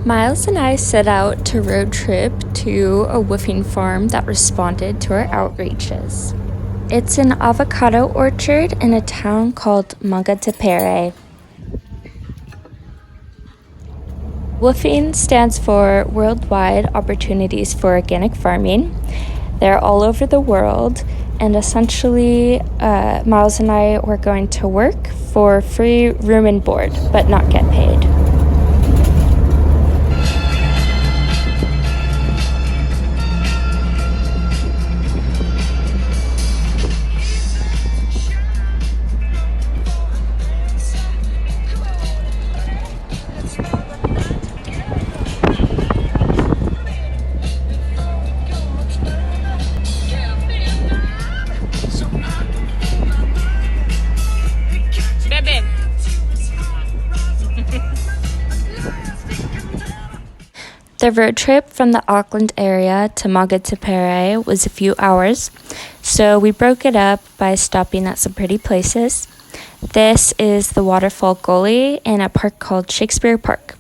Miles and I set out to road trip to a woofing farm that responded to our outreaches. It's an avocado orchard in a town called Mangatapere. WWOOFing stands for Worldwide Opportunities for Organic Farming. They're all over the world, and essentially, Miles and I were going to work for free room and board, but not get paid. The road trip from the Auckland area to Mangatapere was a few hours, so we broke it up by stopping at some pretty places. This is the waterfall gully in a park called Shakespeare Park.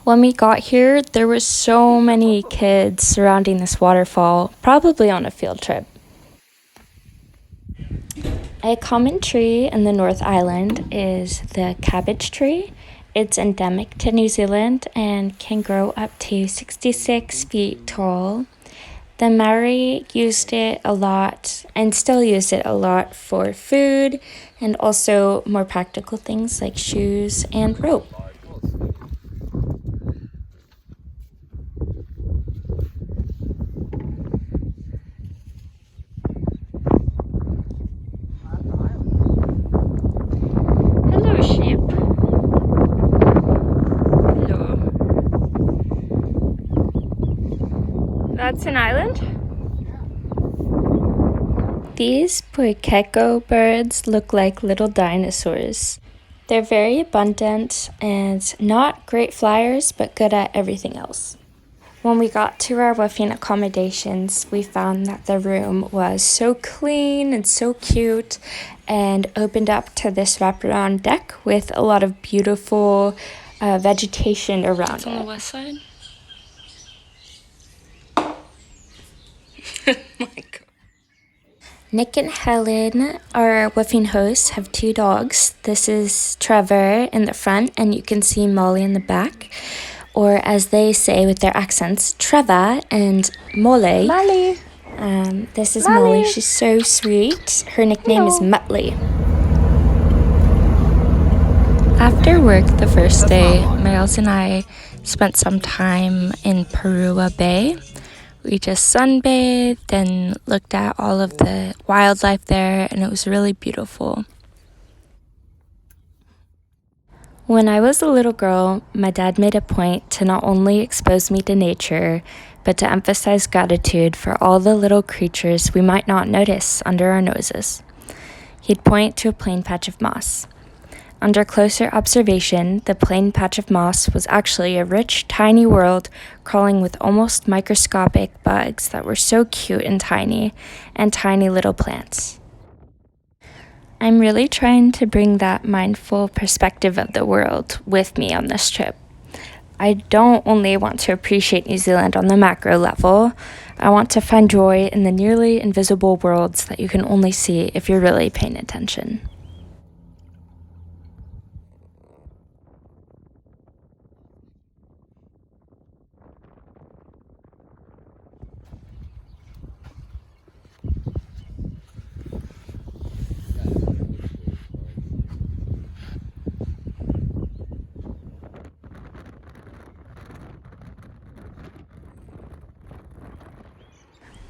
When we got here, there were so many kids surrounding this waterfall, probably on a field trip. A common tree in the North Island is the cabbage tree. It's endemic to New Zealand and can grow up to 66 feet tall. The Maori used it a lot and still use it a lot for food and also more practical things like shoes and rope. Hello, sheep. That's an island? These Pickle birds look like little dinosaurs. They're very abundant and not great flyers, but good at everything else. When we got to our woofing accommodations, we found that the room was so clean and so cute and opened up to this wraparound deck with a lot of beautiful vegetation around it. On the west side? My God. Nick and Helen, our woofing hosts, have two dogs. This is Trevor in the front, and you can see Molly in the back. Or as they say with their accents, Trevor and Molly. Molly. This is Molly. She's so sweet. Her nickname is Muttley. After work the first day, Miles and I spent some time in Parua Bay. We just sunbathed and looked at all of the wildlife there, and it was really beautiful. When I was a little girl, my dad made a point to not only expose me to nature, but to emphasize gratitude for all the little creatures we might not notice under our noses. He'd point to a plain patch of moss. Under closer observation, the plain patch of moss was actually a rich, tiny world crawling with almost microscopic bugs that were so cute and tiny little plants. I'm really trying to bring that mindful perspective of the world with me on this trip. I don't only want to appreciate New Zealand on the macro level, I want to find joy in the nearly invisible worlds that you can only see if you're really paying attention.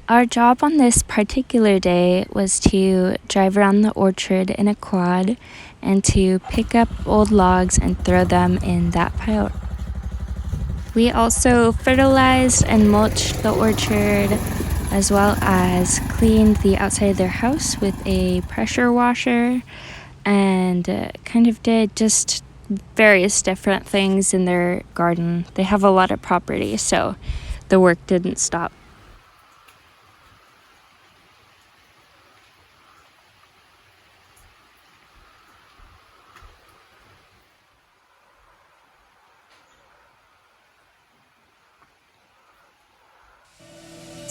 Our job on this particular day was to drive around the orchard in a quad and to pick up old logs and throw them in that pile. We also fertilized and mulched the orchard as well as cleaned the outside of their house with a pressure washer and kind of did just various different things in their garden. They have a lot of property, so the work didn't stop.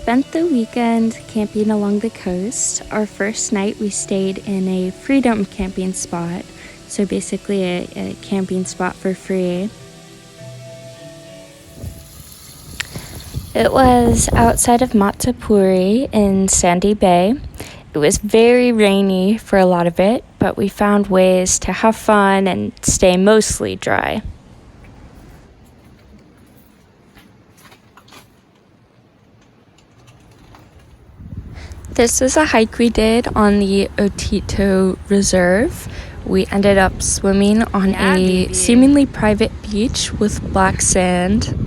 spent the weekend camping along the coast. Our first night we stayed in a freedom camping spot, so basically a camping spot for free. It was outside of Matsupuri in Sandy Bay. It was very rainy for a lot of it, but we found ways to have fun and stay mostly dry. This is a hike we did on the Otito Reserve. We ended up swimming on a seemingly private beach with black sand.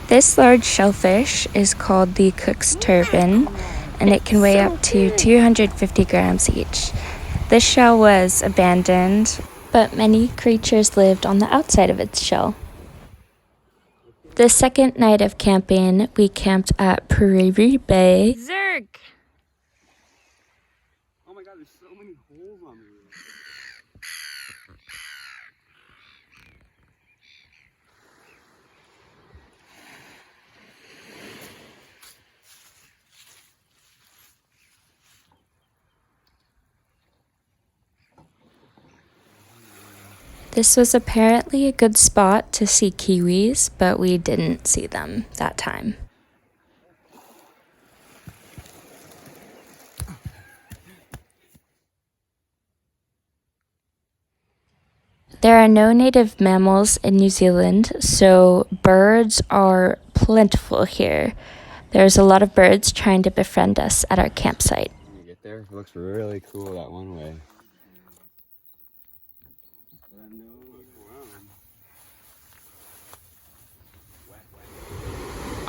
This large shellfish is called the cook's turban, and it can weigh up to 250 grams each. This shell was abandoned, but many creatures lived on the outside of its shell. The second night of camping, we camped at Prairie Bay. Zerk! Oh my god, there's so many holes on the roof. This was apparently a good spot to see kiwis, but we didn't see them that time. There are no native mammals in New Zealand, so birds are plentiful here. There's a lot of birds trying to befriend us at our campsite. When you get there, it looks really cool that one way.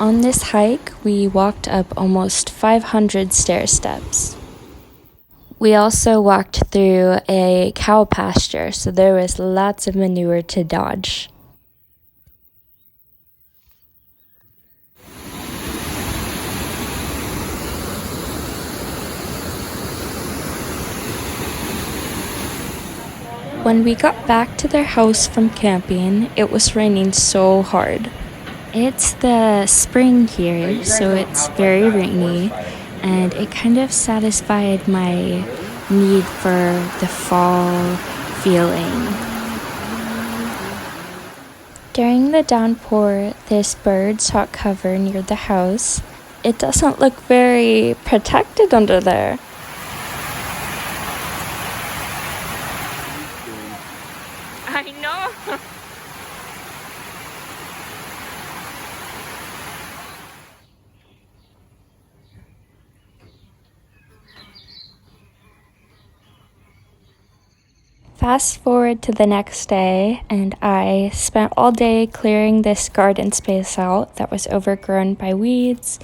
On this hike, we walked up almost 500 stair steps. We also walked through a cow pasture, so there was lots of manure to dodge. When we got back to their house from camping, it was raining so hard. It's the spring here, so it's very rainy, and it kind of satisfied my need for the fall feeling. During the downpour, this bird sought cover near the house. It doesn't look very protected under there. I know. Fast forward to the next day, and I spent all day clearing this garden space out that was overgrown by weeds.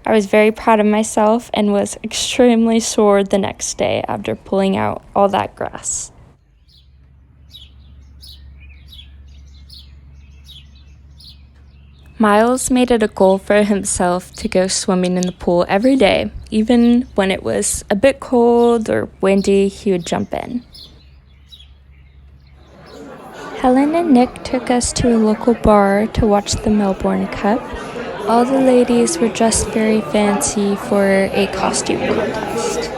I was very proud of myself and was extremely sore the next day after pulling out all that grass. Miles made it a goal for himself to go swimming in the pool every day. Even when it was a bit cold or windy, he would jump in. Helen and Nick took us to a local bar to watch the Melbourne Cup. All the ladies were dressed very fancy for a costume contest.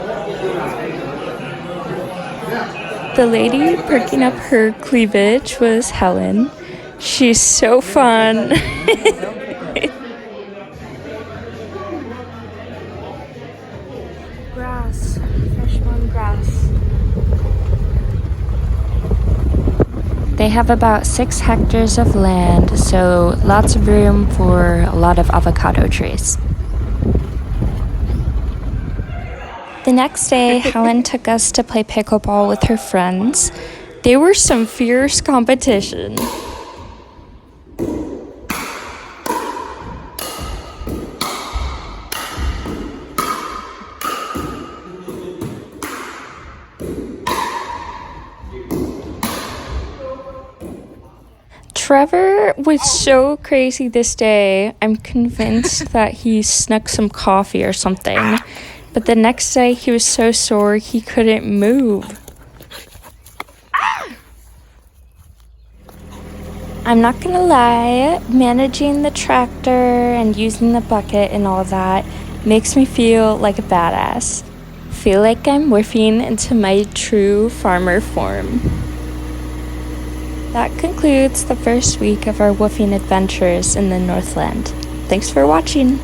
The lady perking up her cleavage was Helen. She's so fun. Grass, fresh mown grass. They have about 6 hectares of land, so lots of room for a lot of avocado trees. The next day, Helen took us to play pickleball with her friends. They were some fierce competition. Trevor was so crazy this day. I'm convinced that he snuck some coffee or something. But the next day he was so sore he couldn't move. I'm not gonna lie, managing the tractor and using the bucket and all that makes me feel like a badass. Feel like I'm morphing into my true farmer form. That concludes the first week of our woofing adventures in the Northland. Thanks for watching!